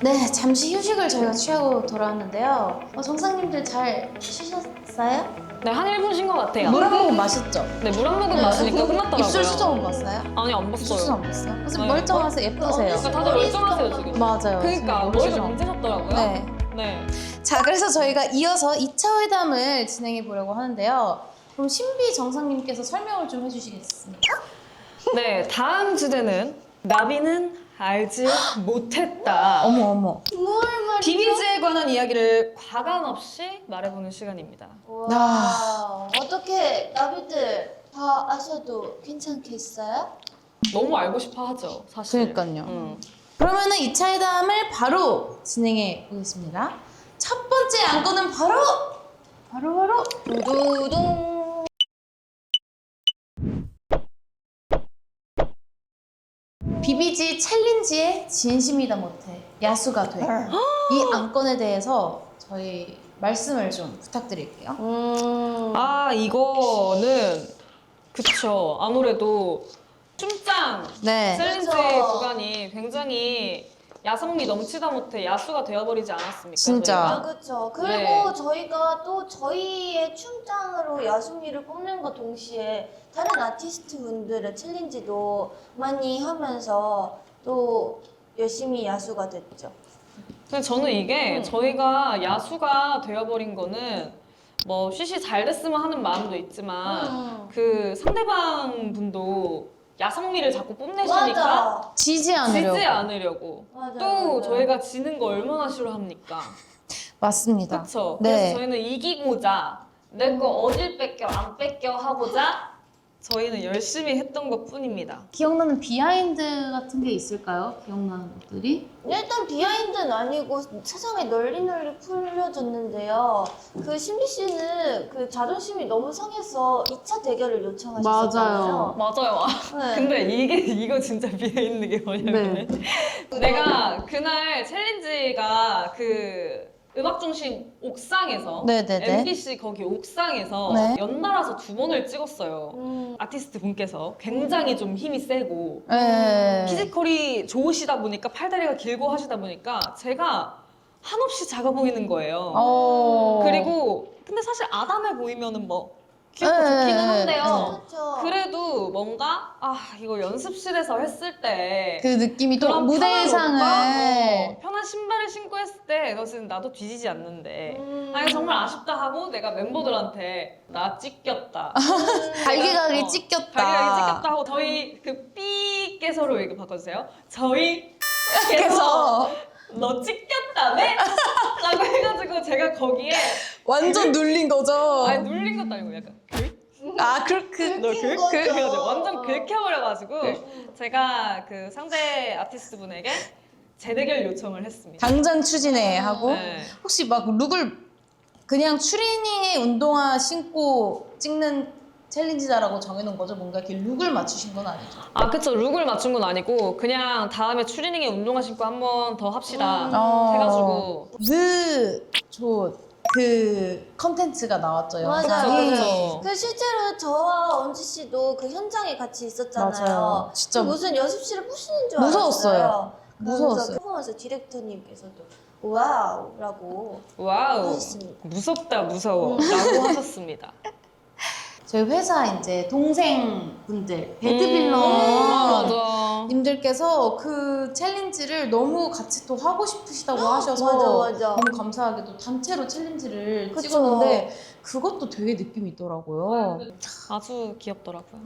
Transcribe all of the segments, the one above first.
네, 잠시 휴식을 저희가 취하고 돌아왔는데요. 정상님들 잘 쉬셨어요? 네, 한 1분 쉰 것 같아요. 물 한 모금 마셨죠? 네, 물 한 모금 마시니까 끝났더라고요. 입술 수정 봤어요? 아니, 안 입술 수정 봤어요. 봤어요? 그래서 네. 멀쩡하세요. 예쁘세요. 그러니까 다들 멀쩡하세요, 지금. 맞아요. 그러니까 지금 머리가 수정. 문제셨더라고요. 네. 네. 자, 그래서 저희가 이어서 2차 회담을 진행해 보려고 하는데요. 그럼 신비 정상님께서 설명을 좀 해주시겠습니까? 네, 다음 주제는 나비는 알지 못했다. 어머. 비비지에 관한 이야기를 과감 없이 말해보는 시간입니다. 와, 어떻게 나비들 다 아셔도 괜찮겠어요? 너무 알고 싶어 하죠, 사실. 그러니까요. 그러면은 2차 회담을 바로 진행해 보겠습니다. 첫 번째 안건은 바로 두두둥. 비비지 챌린지에 진심이다 못해 야수가 돼. 이 안건에 대해서 저희 말씀을 좀 부탁드릴게요. 아, 이거는 그쵸. 아무래도 춤장 네. 챌린지 그쵸. 구간이 굉장히 야성미 넘치다 못해 야수가 되어버리지 않았습니까? 진짜. 아, 저희가? 그렇죠. 그리고 네. 저희가 또 저희의 춤장으로 야수미를 뽐낸과 동시에 다른 아티스트 분들의 챌린지도 많이 하면서 또 열심히 야수가 됐죠. 근데 저는 이게 저희가 야수가 되어버린 거는 뭐 쉬쉬 잘 됐으면 하는 마음도 있지만 그 상대방 분도 야성미를 자꾸 뽐내시니까 맞아. 지지 않으려고. 지지 않으려고. 맞아요, 또 맞아요. 저희가 지는 거 얼마나 싫어합니까? 맞습니다. 그렇죠. 네. 그래서 저희는 이기고자 내 거 어딜 뺏겨 안 뺏겨 하고자 저희는 열심히 했던 것 뿐입니다. 기억나는 비하인드 같은 게 있을까요? 기억나는 것들이? 일단 비하인드는 아니고 세상에 널리 풀려졌는데요. 그 신비 씨는 그 자존심이 너무 상해서 2차 대결을 요청하셨잖아요. 맞아요. 네. 근데 이거 진짜 비하있는 게 뭐냐면 내가 그날 챌린지가 그 음악중심 옥상에서 네네네. MBC 거기 옥상에서 네. 연달아서 2번을 찍었어요. 아티스트 분께서 굉장히 좀 힘이 세고 네. 피지컬이 좋으시다 보니까 팔다리가 길고 하시다 보니까 제가 한없이 작아 보이는 거예요. 그리고 근데 사실 아담해 보이면은 뭐 귀엽고 네. 좋기는 한데요. 그렇죠. 그래도 뭔가 이거 연습실에서 했을 때 그 느낌이 또 그런 무대상을 편한 옷과, 편한 신발을 신고 했을 때 사실 나도 뒤지지 않는데 아니 정말 아쉽다 하고 내가 멤버들한테 나 찢겼다 갈기갈기 찢겼다. 갈기갈기 찢겼다 하고 저희 그 삐께서로 이렇게 바꿔주세요. 저희 그래서 너 찢겼다며? 라고 해가지고 제가 거기에 완전 눌린 거죠. 아니 눌린 것도 아니고 약간 아, 너 긁힌 긁? 거죠. 그래가지고 완전 긁혀버려가지고 제가 그 상대 아티스트 분에게 재대결 요청을 했습니다. 당장 추진해 하고 네. 혹시 막 룩을 그냥 추리닝에 운동화 신고 찍는 챌린지다라고 정해놓은 거죠? 뭔가 이렇게 룩을 맞추신 건 아니죠? 아 그쵸, 룩을 맞춘 건 아니고 그냥 다음에 추리닝에 운동화 신고 한 번 더 합시다 해가지고 그 컨텐츠가 나왔죠, 맞아요. 영상이. 그쵸. 그 실제로 저와 언지 씨도 그 현장에 같이 있었잖아요. 맞아요. 진짜 무슨 연습실을 부시는 줄 무서웠어요. 알았어요. 무서웠어요. 그래서 퍼포먼스 디렉터님께서도 와우라고 와우 하셨습니다. 무섭다 무서워 라고 하셨습니다. 저희 회사 이제 동생분들 배드빌러 맞아. 님들께서 그 챌린지를 너무 같이 또 하고 싶으시다고 하셔서 맞아. 너무 감사하게도 단체로 챌린지를 그쵸. 찍었는데 그것도 되게 느낌이 있더라고요. 아주 귀엽더라고요.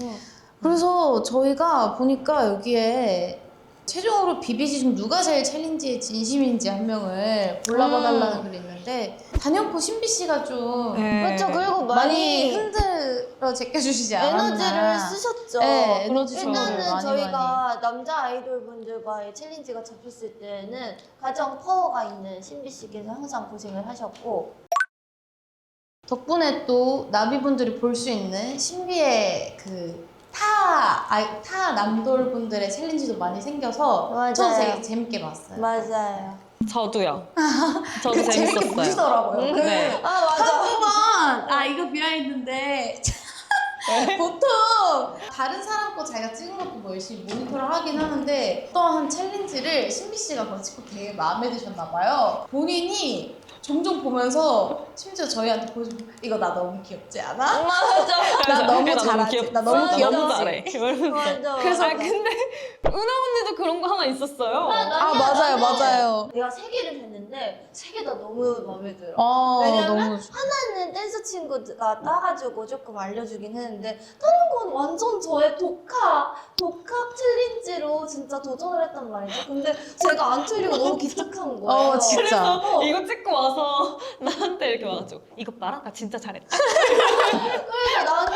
그래서 저희가 보니까 여기에 최종으로 비비지 중 누가 제일 챌린지에 진심인지 한 명을 골라봐달라는 글이 있는데 단연코 신비 씨가 좀 그렇죠. 그리고 많이 흔들어 제껴주시지 않았나. 에너지를 쓰셨죠. 네, 에너지 일단은 많이 저희가 남자 아이돌 분들과의 챌린지가 잡혔을 때는 가장 파워가 있는 신비 씨께서 항상 고생을 하셨고 덕분에 또 나비분들이 볼 수 있는 신비의 그 타 남돌 분들의 챌린지도 많이 생겨서 맞아요. 저도 되게 재밌게 봤어요. 맞아요. 저도요. 저도 재밌게 재밌었어요. 보시더라고요. 네. 아 맞아. 한 번만 이거 비하인드인데 보통 다른 사람 거 자기가 찍은 것도 뭐 열심히 모니터를 하긴 하는데 어떠한 챌린지를 신비 씨가 걸치고 되게 마음에 드셨나 봐요. 본인이 종종 보면서 심지어 저희한테 보여주고 이거 나 너무 귀엽지 않아? 맞아. 나 너무 너무 잘하지? 귀엽지? 나 너무 맞아. 귀엽지? 너무 잘해. 이러면서. 맞아. 그래서 근데 은하 언니도 그런 거 하나 있었어요. 아 맞아요 맞아요. 내가 3개를 했는데 3개 다 너무 마음에 들어. 너무 하나는 댄스 친구가 따가지고 조금 알려주긴 했는데 다른 건 완전 저의 독학 챌린지로 진짜 도전을 했단 말이죠. 근데 제가 안 틀리고 너무 기특한 거예요. 진짜. 그래서 이거 찍고 와서 나한테 이렇게 와가지고 이거 봐라 나 진짜 잘했다. 그래서 나는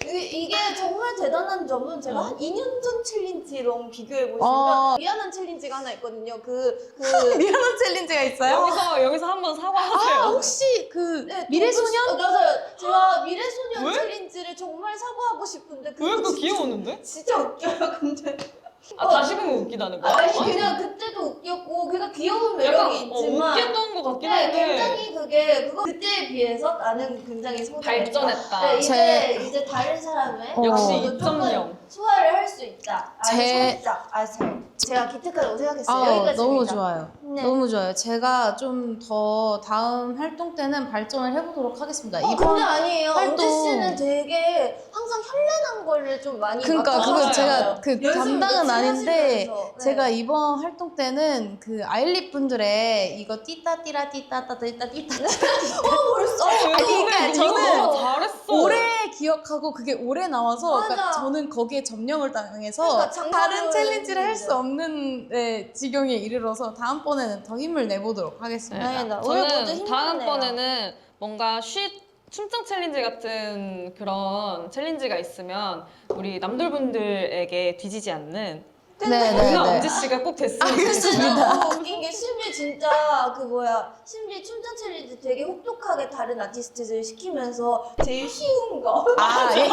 이게 정말 대단한 점은 제가 한 2년 전 챌린지랑 비교해 보시면 미안한 챌린지가 하나 있거든요. 미안한 챌린지가 있어요? 여기서 한번 사과하세요. 혹시 그 네, 미래소년? 맞아요. 제가 미래소년 왜? 챌린지를 정말 사과하고 싶은데 왜 그거 그거 진짜- 귀여웠는데? 진짜 웃겨요. 근데 다시 보면 웃기다는 거야? 아니 그냥 그때도 웃겼고 그러니까 귀여운 매력이 있지만 웃겼던 것 같긴 네, 한데 굉장히 그때에 비해서 나는 굉장히 소중했다. 발전했다. 네, 이제 다른 사람의 역시 마음도 조금 2.0. 소화를 할 수 있다. 제- 제가 기특하다고 생각했어요. 여기까지입니다. 너무 좋아요. 네. 너무 좋아요. 제가 좀 더 다음 활동 때는 발전을 해보도록 하겠습니다. 근데 이번 아니에요. 활동- 은지 씨는 되게 항상 현란한 거를 좀 많이 그러니까 그거 맞아요. 제가 그 연습을 담당은 며칠 아닌데 하시면서. 네. 제가 이번 활동 때는 그 아일릿 분들의 이거 띠따 띠라 띠따 띠따 띠따 벌써 그러니까 이거 저는 너무 잘했어. 오래 기억하고 그게 오래 나와서 그러니까 맞아. 저는 거기에 점령을 당해서 그러니까 장난을 다른 챌린지를 할 수 했는데. 없는 지경에 이르러서 다음번에는 더 힘을 내보도록 하겠습니다. 다행이다. 우리 모두 저는 힘내네요. 다음번에는 뭔가 춤장 챌린지 같은 그런 챌린지가 있으면 우리 남돌분들에게 뒤지지 않는 네네네. 은하 엄지 씨가 꼭 됐으면 근데 좋겠어요. 너무 웃긴 게 신비 진짜 신비 춤장 챌린지 되게 혹독하게 다른 아티스트들 시키면서 제일 쉬운 거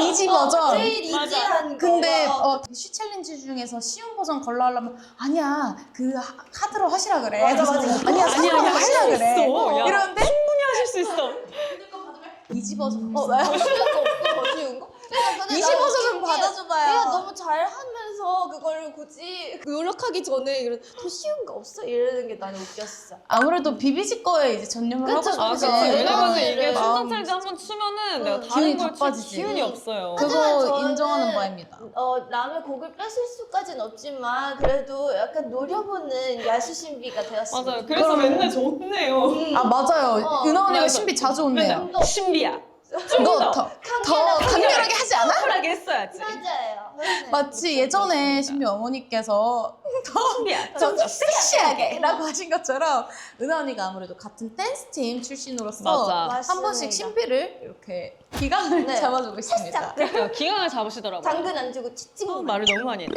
이지 버전. 제일 맞아. 이지한 거 근데 쉬 챌린지 중에서 쉬운 버전 걸러 하려면 아니야 그 카드로 하시라 그래. 맞아, 그래서 맞아. 아니야 아니야, 상관없이 할 하시라 수 그래. 있어. 야. 이러는데 하실 수 있어. 이지 버전 더 없어요. 쉬운 거 없고 더 쉬운 거? 근데 이지 나는 버전 좀 웃긴 게 받아줘봐요. 내가 너무 잘하면서 그걸 굳이 노력하기 전에 더 쉬운 거 없어? 이러는 게 나는 웃겼어. 아무래도 비비지 거에 이제 전념을 그쵸, 하고 아, 그쵸. 그치. 싶은데 왜냐면 네. 이게 마음- 춤장 챌린지 한번 추면은 내가 기운이 다른 걸 다 출 빠지지. 기운이 없어요. 하지만 그거 저는 인정하는 바입니다. 남의 곡을 뺏을 수까지는 없지만 그래도 약간 노려보는 야수 신비가 되었습니다. 맞아요. 그래서 맨날 좋네요. 아 맞아요. 은하 언니가 맞아. 신비 자주 온대요. 맨날 신비야. 너 더 강렬하게 하지 않아? 쿨하게 했어야지. 맞아요. 네. 마치 예전에 신비 어머니께서 신비야. 좀 섹시하게 라고 하신 것처럼 은하 언니가 아무래도 같은 댄스 팀 출신으로서 맞아. 한 번씩 신비를 이렇게 기강을 네. 잡아주고 있습니다. 그러니까 기강을 잡으시더라고요. 당근 안 주고 치찍 말을 너무 많이 했네.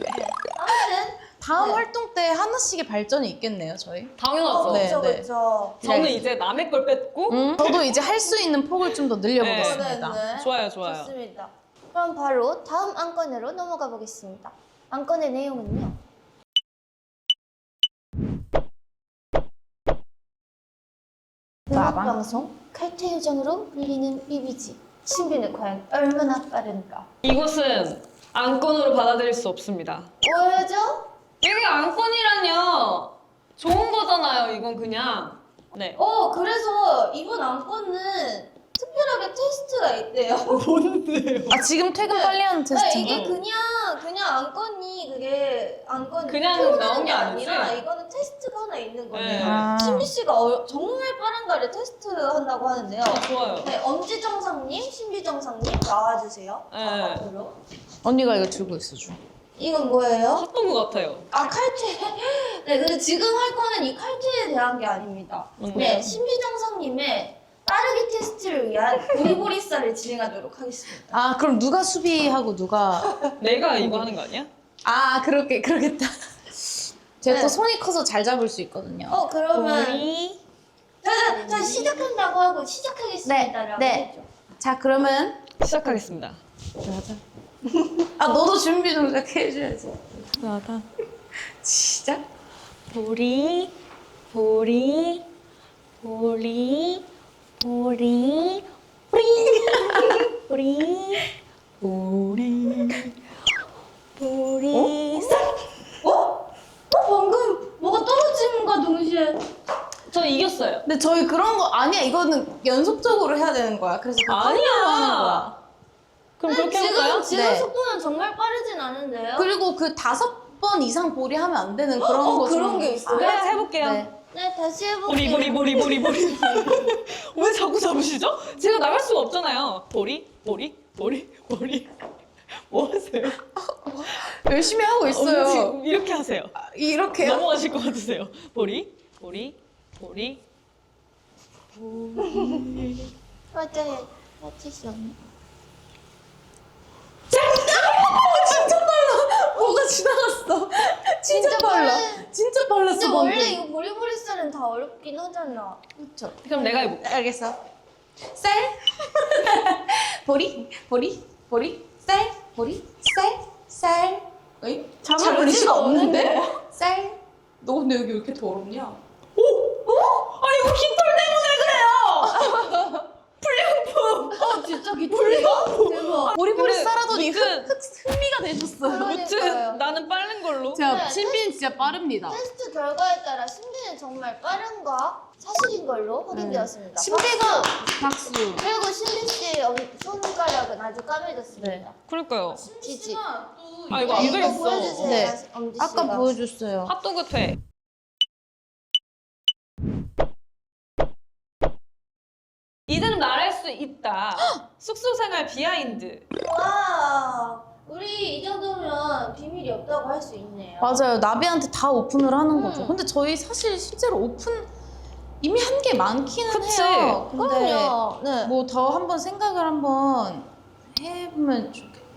아무튼 다음 네. 활동 때 하나씩의 발전이 있겠네요, 저희. 당연하죠. 네. 그렇죠, 그렇죠. 저는 이제 남의 걸 뺏고 저도 이제 할 수 있는 폭을 좀 더 늘려보겠습니다. 네. 좋아요, 좋아요. 좋습니다. 그럼 바로 다음 안건으로 넘어가 보겠습니다. 안건의 내용은요. 음악방송 칼퇴요정으로 불리는 비비지. 신비는 과연 얼마나 빠른가? 이것은 안건으로 받아들일 수 없습니다. 뭐죠? 이게 안건이란요. 좋은 거잖아요. 이건 그냥. 네. 그래서 이번 안건은 특별하게 테스트가 있대요. 뭔데요? 아 지금 퇴근 빨리 하는 네, 테스트인가? 이게 그냥 안건이 그게 안건 그냥 표현하는 나온 게 아니지? 아니라 이거는 테스트가 하나 있는 거예요. 네. 아. 신비 씨가 정말 빠른가를 테스트한다고 하는데요. 좋아요. 네, 엄지정상님, 신비정상님 나와주세요. 네. 앞으로. 언니가 이거 들고 있어 줘. 이건 뭐예요? 핫도그 같아요. 아 칼퇴. 네, 근데 지금 할 거는 이 칼퇴에 대한 게 아닙니다. 뭔데요? 네, 신비정상님의 빠르기 테스트를 위한 보리보리쌀을 진행하도록 하겠습니다. 아 그럼 누가 수비하고 누가 내가 이거 하는 거 아니야? 그러겠다. 제가 네. 또 손이 커서 잘 잡을 수 있거든요. 그러면 우리 자 시작한다고 하고 시작하겠습니다라고 네. 했죠. 자 그러면 시작하겠습니다. 너도 준비 동작 해줘야지. 나다. 시작. 보리 보리 보리 보리 보리 보리 보리 방금 뭐가 떨어짐과 동시에 저 이겼어요. 근데 저희 그런 거 아니야. 이거는 연속적으로 해야 되는 거야. 그래서 그 카운트로 하는 거야. 아니야. 그럼 그렇게 해볼까요? 지금 네. 속도는 정말 빠르진 않은데요? 그리고 그 5번 이상 보리 하면 안 되는 그런 거 그런 게 있어요? 그래 해볼게요. 네. 네, 다시 해볼게요. 보리. 왜 자꾸 잡으시죠? 제가 나갈 수가 없잖아요. 보리. 뭐 하세요? 열심히 하고 있어요. 지금 이렇게 하세요. 이렇게요? 넘어가실 것 같으세요. 보리. 맞아요. 맞으시죠. 뭐가 지나갔어. 진짜 빨라. 진짜 빨랐어. 근데 방금. 원래 이거 보리보리쌀은 다 어렵긴 하잖아. 그렇죠. 그럼 내가 해볼게. 알겠어. 쌀. 보리. 쌀. 보리. 쌀. 어이? 잘 올릴 수가 없는데? 쌀. 너 근데 여기 왜 이렇게 더럽냐? 아니 이거 깃털 때문에 그래요. 진짜 기특해요? 대박. 보리보리 근데 쌀하더니 무튼- 흥미가 되셨어요. 무튼 나는 빠른 걸로. 자, 신비는 진짜 빠릅니다. 테스트 결과에 따라 신비는 정말 빠른가 사실인 걸로 확인되었습니다. 신비가 박수. 그리고 신비 씨 손가락은 아주 까매졌습니다. 네. 그러니까요. 지지. 아 이거 안 이거 되겠어. 보여주세요. 네. 엄지 씨가. 아까 보여줬어요. 핫도그 퇴. 이제는 말할 수 있다. 숙소 생활 비하인드. 와, 우리 이 정도면 비밀이 없다고 할 수 있네요. 맞아요. 나비한테 다 오픈을 하는 거죠. 근데 저희 사실 실제로 오픈 이미 한 게 많기는 그치. 해요. 근데 그럼요. 네. 뭐 더 한번 생각을 한번 해보면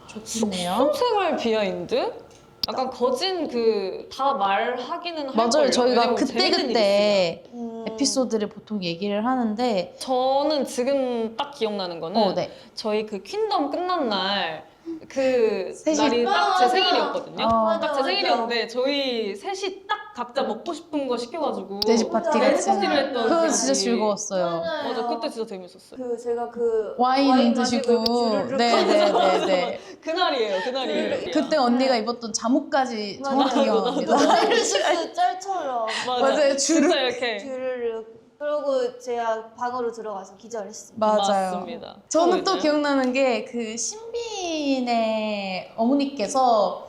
좋겠네요. 숙소 생활 비하인드? 약간 거진 그 다 말하기는 할 맞아요. 걸요. 저희가 왜냐면 재밌는 일이 그때 음. 에피소드를 보통 얘기를 하는데 저는 지금 딱 기억나는 거는 네. 저희 그 퀸덤 끝난 날 그 셋이- 날이 딱 아, 제 맞아. 생일이었거든요. 어. 딱 제 생일이었는데 저희 셋이 딱 각자 먹고 싶은 거 시켜가지고 돼지 파티 맞아. 같이. 파티를 했던 그거 기억이- 진짜 즐거웠어요. 맞아 그때 진짜 재밌었어요. 제가 그 와인 마시고 드시고 주르륵 네네네네. 그날이에요. 그때 언니가 입었던 잠옷까지 맞아. 정확히 기억납니다. 셀프 짤처럼 맞아요. 진짜 이렇게 주르륵. 그러고 제가 방으로 들어가서 기절했습니다. 맞아요. 맞습니다. 저는 또 있나요? 기억나는 게 그 신빈의 어머니께서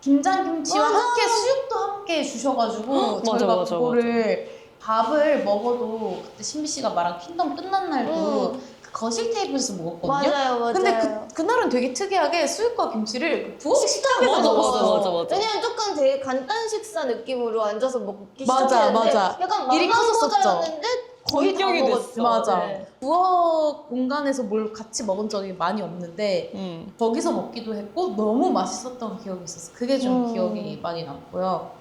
김장김치와 맞아. 함께 수육도 함께 주셔가지고 맞아, 저희가 맞아, 그거를 밥을 먹어도 그때 신비 씨가 말한 퀸덤 끝난 날도 그 거실 테이블에서 먹었거든요. 맞아요. 근데 그날은 되게 특이하게 수육과 김치를 그 부엌 식탁에서 맞아, 먹었어. 맞아. 왜냐면 조금 되게 간단 식사 느낌으로 앉아서 먹기 맞아, 시작했는데 맞아. 약간 일이 커졌었죠. 맘먹었는데 거의 다 본격이 먹었죠. 됐어. 맞아. 네. 부엌 공간에서 뭘 같이 먹은 적이 많이 없는데 거기서 먹기도 했고 너무 맛있었던 기억이 있었어. 그게 좀 기억이 많이 남고요.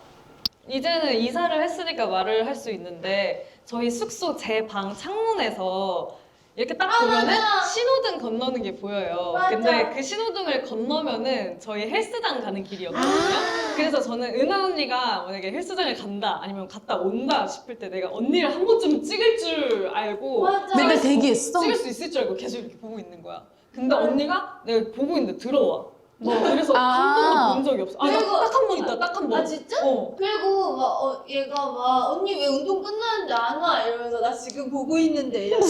이제는 이사를 했으니까 말을 할 수 있는데 저희 숙소 제 방 창문에서 이렇게 딱 보면은 맞아. 신호등 건너는 게 보여요. 맞아. 근데 그 신호등을 건너면은 저희 헬스장 가는 길이었거든요. 그래서 저는 은하 언니가 만약에 헬스장을 간다 아니면 갔다 온다 싶을 때 내가 언니를 한 번쯤 찍을 줄 알고 맞아. 맨날 대기했어. 찍을 수 있을 줄 알고 계속 이렇게 보고 있는 거야. 근데 언니가 내가 보고 있는데 들어와. 그래서 한 번도 본 적이 없어. 그리고- 딱 한 번 있다. 딱 한 번. 아 진짜? 어. 그리고 막 얘가 막 언니 왜 운동 끝났는데 안 와? 이러면서 나 지금 보고 있는데 이러고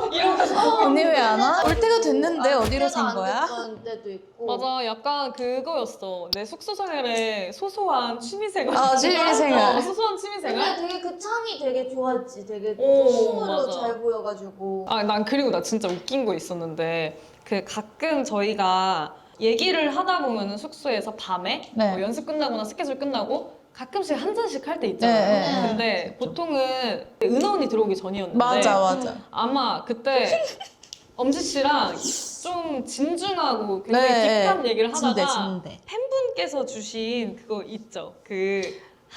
계속 언니 왜 안 와? 올 때가 됐는데 아, 어디로 그때가 산 안 거야? 됐던 때도 있고. 맞아, 약간 그거였어. 내 숙소 생활에 소소한 취미생활. 아, 취미생활. 소소한 취미생활. 근데 되게 그 창이 되게 좋았지. 되게 오, 층으로 맞아. 잘 보여가지고. 아, 난 그리고 나 진짜 웃긴 거 있었는데 그 가끔 저희가 얘기를 하다 보면은 숙소에서 밤에 네. 뭐 연습 끝나거나 스케줄 끝나고 가끔씩 한 잔씩 할 때 있잖아요. 네, 네, 네. 근데 보통은 은하 언니 들어오기 전이었는데 맞아. 아마 그때 엄지 씨랑 좀 진중하고 굉장히 네. 딥한 얘기를 하다가 진대. 팬분께서 주신 그거 있죠? 그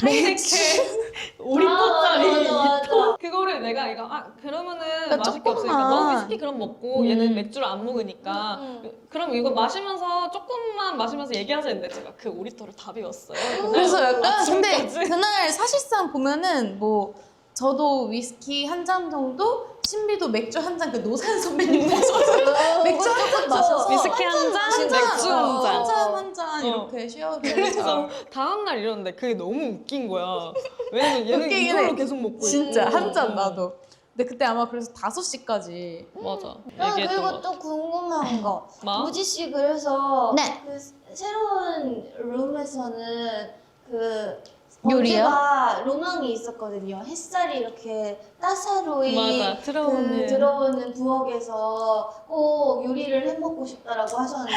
하이네켄 오리포짜리 맞아. 2톤 그거를 내가 이거 그러면은 그러니까 마실 게 없으니까 조금만. 너 위스키 그럼 먹고 얘는 맥주를 안 먹으니까 음. 그럼 이거 마시면서 조금만 마시면서 얘기하자 했는데 제가 그 오리토를 다 비웠어요. 그래서 약간 근데 아침까지. 그날 사실상 보면은 뭐 저도 위스키 한 잔 정도 신비도 맥주 한 잔 그 노산 선배님 모셔서 맥주 한 잔 마셔서 위스키 한 잔, 진짜 맥주 한 잔. 한 잔 이렇게 쉐어를 그래서 다음날 이러는데 그게 너무 웃긴 거야. 왜냐면 얘는 웃기긴 이걸로 해. 계속 먹고 진짜 있고. 한 잔 나도. 근데 그때 아마 그래서 5시까지 맞아. 난 얘기했던 그리고 거. 또 궁금한 거. 뭐? 우지 씨 그래서 네. 그 새로운 룸에서는 그 요리요? 언제가 로망이 있었거든요. 햇살이 이렇게 따사로이 맞아. 들어오는 부엌에서 꼭 요리를 해먹고 싶다라고 하셨는데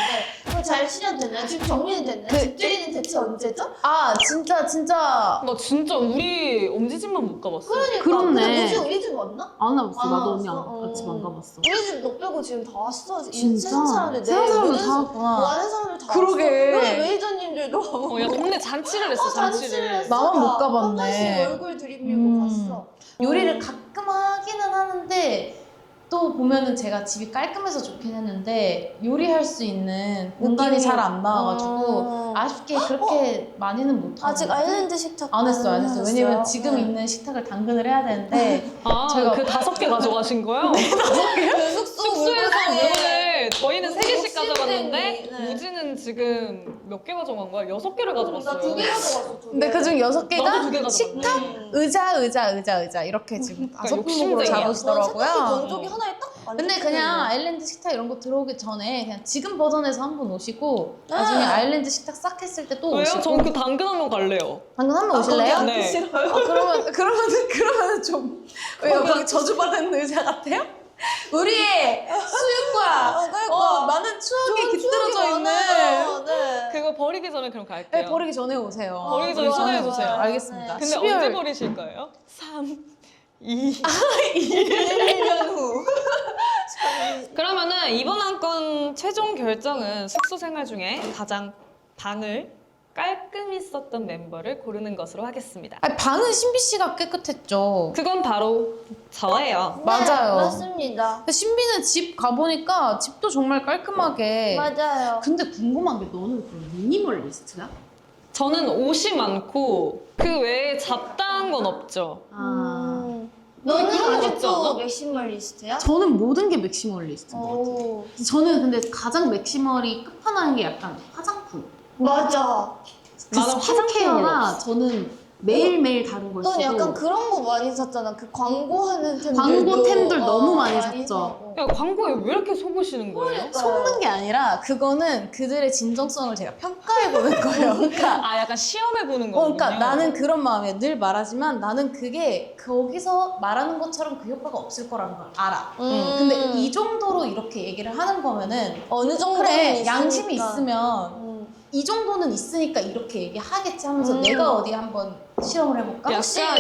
그거 잘 실현됐나요? 지금 정리는 됐나요? 집들이는 대체 언제죠? 아 진짜 나 진짜 우리 엄지집만 못 가봤어. 그러니까 그렇네. 근데 우지 우리 집 왔나? 안 와봤어. 안 나도 언니 와봤어? 아침 안 가봤어. 우리 집 너 빼고 지금 다 왔어. 진짜? 세상 사람들 세상 사람들 다 뭐 왔구나. 아는 사람들 다 그러게. 왔어. 그래 매니저님들도 야 동네 잔치를 했어. 잔치를. 했어. 나만 못 가봤네. 한 번씩 얼굴 들이밀고 갔어. 요리를 가끔 하기는 하는데 또 보면은 제가 집이 깔끔해서 좋긴 했는데 요리할 수 있는 공간이 느낌이- 잘 안 나와가지고 아쉽게 그렇게 많이는 못 하고 아직 아일랜드 식탁 안 했어요. 하셨어요? 왜냐면 지금 네. 있는 식탁을 당근을 해야 되는데 아, 제가- 그 5개 가져가신 거요? 그 숙소에서 물건을 저희는 3개씩 욕심쟁이. 가져갔는데 네. 우지는 지금 몇 개 가져간 거야? 6개를 나 가져갔어요. 2개 가져갔어. 2개. 근데 그중 나도 2개 6개가 가져갔네. 식탁, 의자 이렇게 지금 그러니까 5품목으로 욕심쟁이야. 어, 세탁기 잡으시더라고요. 건조기 하나에 딱 근데 만족해. 그냥 아일랜드 식탁 이런 거 들어오기 전에 그냥 지금 버전에서 한번 오시고 네. 나중에 아일랜드 식탁 싹 했을 때 또 왜요? 오시고 저는 그 당근 한번 갈래요. 방금 한번 오실래요? 네. 싫어요? 그러면 좀 왜요? 거기 저주받은 의자 같아요? 우리의 수육과 그러니까. 많은 추억이 좋은 깃들어져 추억이 있는 많아요. 네. 그거 버리기 전에 그럼 갈게요. 네, 버리기 전에 오세요. 버리기 전에 좋아요, 초대해주세요. 좋아요. 알겠습니다. 네. 근데 12월 언제 버리실 거예요? 3, 2. 1년 후. 그러면은 이번 한 건 최종 결정은 숙소 생활 중에 가장 방을 깔끔히 썼던 멤버를 고르는 것으로 하겠습니다. 아니, 방은 신비 씨가 깨끗했죠. 그건 바로 저예요. 맞아요. 네, 맞습니다. 근데 신비는 집 가보니까 집도 정말 깔끔하게. 맞아요. 근데 궁금한 게 너는 그럼 미니멀리스트야? 저는 옷이 많고 그 외에 잡다한 건 없죠. 너는 그런 거 같지 아직도 않아? 맥시멀리스트야? 저는 모든 게 맥시멀리스트인 것 같아요. 오. 저는 근데 가장 맥시멀이 끝판왕인 게 약간 화장품. 맞아. 그 나는 스킨케어가 저는 매일매일 다른 걸 넌 쓰고 약간 그런 거 많이 샀잖아. 그 광고하는 템들. 광고템들 너무 많이 샀죠. 사고. 야, 광고에 왜 이렇게 속으시는 거예요? 속는 게 아니라 그거는 그들의 진정성을 제가 평가해보는 거예요. 그러니까 아 약간 시험해보는 거군요. 그러니까 나는 그런 마음이야. 늘 말하지만 나는 그게 거기서 말하는 것처럼 그 효과가 없을 거라는 걸 알아. 근데 이 정도로 이렇게 얘기를 하는 거면은 어느 정도는 그래 있으니까. 양심이 있으면 이 정도는 있으니까 이렇게 얘기하겠지 하면서 내가 어디 한번 실험을 해볼까?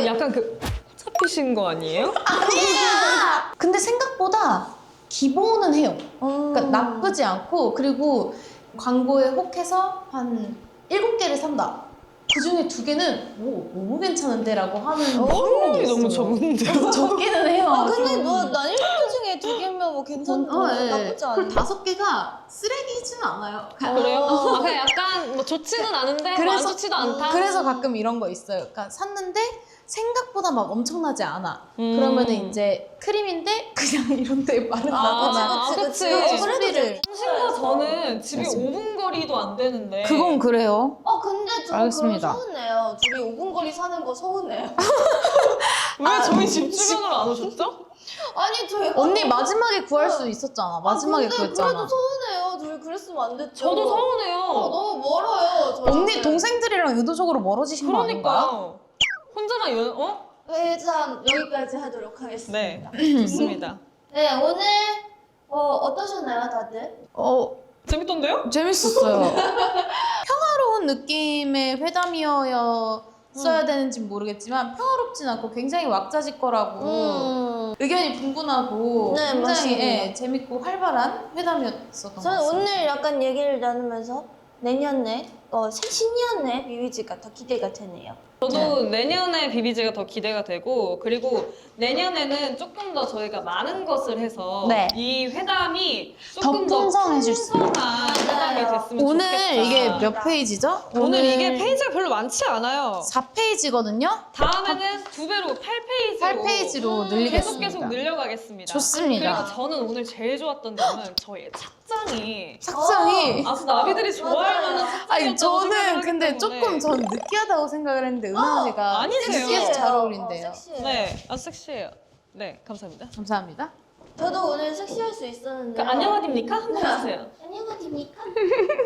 약간 그 잡히신 거 아니에요? 아니야! 근데 생각보다 기본은 해요. 그러니까 나쁘지 않고 그리고 광고에 혹해서 한 7개를 산다. 그 중에 2개는 오 너무 괜찮은데 라고 하는 확률이 너무 있어요. 적은데요? 적기는 해요. 아 근데 좀. 난 7개 중에 2개면 뭐 괜찮다. 예. 나쁘지 않아. 그리고 5개가 쓰레기지는 않아요. 그래요? 아, 그냥 약간 뭐 좋지는 않은데 뭐 안 좋지도 않다? 그래서 가끔 이런 거 있어요. 그러니까 샀는데 생각보다 막 엄청나지 않아. 그러면은 이제 크림인데 그냥 이런 데 마른 나거나 그치. 소리를 당신과 저는 집이 5분 거리도 안 되는데 그건 그래요. 근데 저 그럼 알겠습니다. 서운해요. 둘이 5분 거리 사는 거 서운해요. 왜 저희 집 주변으로 안 오셨죠? 아니 저희 언니 마지막에 구할 수 있었잖아. 마지막에 근데 구했잖아. 그래도 서운해요. 둘이 그랬으면 안 됐죠. 저도 서운해요. 너무 멀어요. 저한테. 언니 동생들이랑 의도적으로 멀어지신 거 아닌가요? 그러니까요. 혼자만 일단 여기까지 하도록 하겠습니다. 네, 좋습니다. 네, 오늘 어떠셨나요, 다들? 재밌던데요? 재밌었어요. 평화로운 느낌의 회담이어야 되는지 모르겠지만 평화롭진 않고 굉장히 왁자지껄하고 의견이 분분하고 네, 굉장히 맞습니다. 재밌고 활발한 회담이었었던 것 저는 같습니다. 오늘 약간 얘기를 나누면서 내년에 신년에 비비지가 더 기대가 되네요. 저도 내년에 비비지가 더 기대가 되고 그리고 내년에는 조금 더 저희가 많은 것을 해서 네. 이 회담이 더 조금 더 풍성해질 수 있는. 풍성한 회담이 됐으면 오늘 좋겠다. 이게 몇 페이지죠? 오늘 이게 페이지가 별로 많지 않아요. 4페이지거든요? 다음에는 2배로 8페이지로 8페이지로 늘리겠습니다. 계속 늘려가겠습니다. 좋습니다. 그리고 저는 오늘 제일 좋았던 점은 저희의 착장이 착장이. 아주 나비들이 좋아할 맞아요. 만한 착장이었다고 아니 저는 생각을 근데 하기 때문에. 조금 전 느끼하다고 생각을 했는데 은하 언니가 아니세요. 섹시해서 잘 어울린대요. 섹시해요. 네, 아주 섹시해요. 네, 감사합니다. 감사합니다. 저도 오늘 섹시할 수 있었는데. 그 안녕하십니까? 한번 해주세요. 안녕하십니까?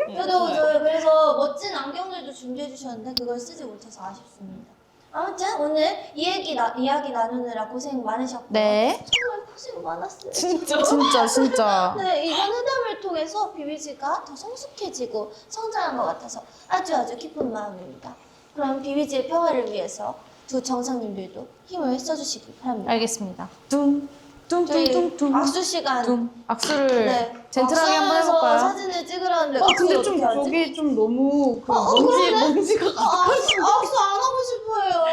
네, 저도 좋아요. 저 그래서 멋진 안경들도 준비해 주셨는데 그걸 쓰지 못해서 아쉽습니다. 아무튼 오늘 이야기 나누느라 고생 많으셨고요. 네. 정말 고생 많았어요. 진짜. 진짜. 네, 이번 회담을 통해서 비비지가 더 성숙해지고 성장한 것 같아서 아주 기쁜 마음입니다. 그럼 비비지의 평화를 위해서 두 정상님들도 힘을 써주시기 바랍니다. 알겠습니다. 저희 뚱뚱뚱뚱. 악수 시간. 악수를 네. 젠틀하게 한번 악수하면서 해볼까요? 사진을 찍으라는데 근데 악수를 좀 어떻게 하지? 거기 좀 너무 그러네? 먼지가 악수 안 하고 싶어요.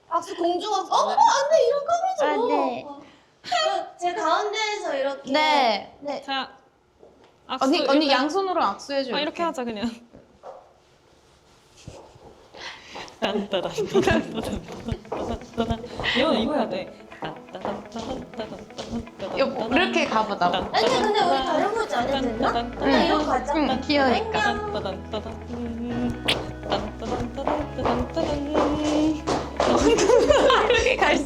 악수 공중 악수. 안돼 이런 까매져. 안 돼. 제 가운데에서 이렇게. 네. 네. 자, 악수 언니 일단- 양손으로 악수해줘. 아 이렇게 하자 그냥. 이거 해야 돼. 이렇게 가보다. 아니 근데 우리 다른 포즈 안 해도 되나? 그냥 이러고 가자. 응, 귀여우니까. 안녕. 이렇게 갈 수.